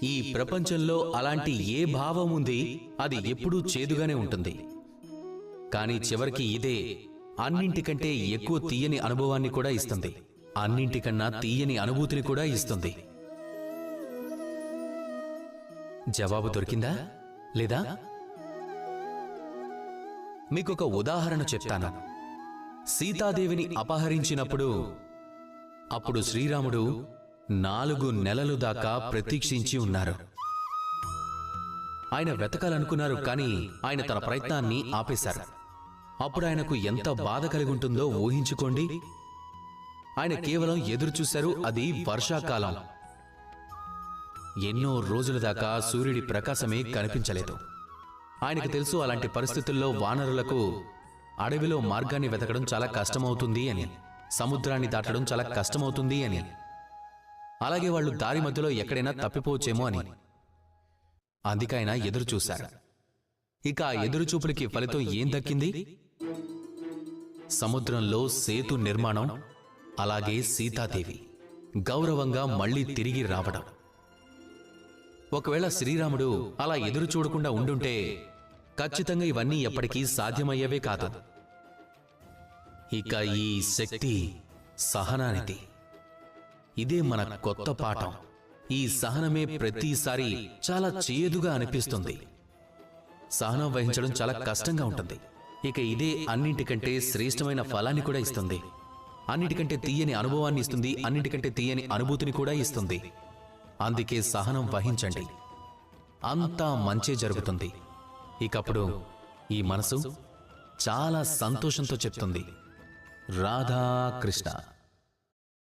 ఈ ప్రపంచంలో అలాంటి ఏ భావం ఉంది అది ఎప్పుడూ చేదుగానే ఉంటుంది. కానీ చివరికి ఇదే అన్నింటికంటే ఎక్కువ తీయని అనుభవాన్ని కూడా ఇస్తుంది. అన్నింటికన్నా తీయని అనుభూతిని కూడా ఇస్తుంది. జవాబు దొరికిందా లేదా? మీకొక ఉదాహరణ చెప్తాను. సీతాదేవిని అపహరించినప్పుడు అప్పుడు శ్రీరాముడు 4 నెలలు దాకా ప్రతీక్షించి ఉన్నారు. ఆయన వెతకాలనుకున్నారు, కానీ ఆయన తన ప్రయత్నాన్ని ఆపేశారు. అప్పుడు ఆయనకు ఎంత బాధ కలిగి ఉంటుందో ఊహించుకోండి. ఆయన కేవలం ఎదురుచూశారు. అది వర్షాకాలం. ఎన్నో రోజుల దాకా సూర్యుడి ప్రకాశమే కనిపించలేదు. ఆయనకు తెలుసు అలాంటి పరిస్థితుల్లో వానరులకు అడవిలో మార్గాన్ని వెతకడం చాలా కష్టమవుతుంది అని, సముద్రాన్ని దాటడం చాలా కష్టమవుతుంది అని, అలాగే వాళ్ళు దారి మధ్యలో ఎక్కడైనా తప్పిపోవచ్చేమో అని. అందుకే ఆయన ఎదురుచూశారు. ఇక ఆ ఎదురుచూపులకి ఫలితం ఏం దక్కింది? సముద్రంలో సేతు నిర్మాణం, అలాగే సీతాదేవి గౌరవంగా మళ్లీ తిరిగి రావడం. ఒకవేళ శ్రీరాముడు అలా ఎదురు చూడకుండా ఉండుంటే ఖచ్చితంగా ఇవన్నీ ఎప్పటికీ సాధ్యమయ్యేవే కాదు. ఇక ఈ శక్తి సహనానిది. ఇదే మన కొత్త పాఠం. ఈ సహనమే ప్రతిసారి చాలా చేదుగా అనిపిస్తుంది. సహనం వహించడం చాలా కష్టంగా ఉంటుంది. ఇక ఇదే అన్నింటికంటే శ్రేష్టమైన ఫలాన్ని కూడా ఇస్తుంది. అన్నిటికంటే తీయని అనుభవాన్ని ఇస్తుంది. అన్నిటికంటే తీయని అనుభూతిని కూడా ఇస్తుంది. అందుకే సహనం వహించండి, అంతా మంచే జరుగుతుంది. ఇకప్పుడు ఈ మనసు చాలా సంతోషంతో చెప్తుంది, రాధా కృష్ణ.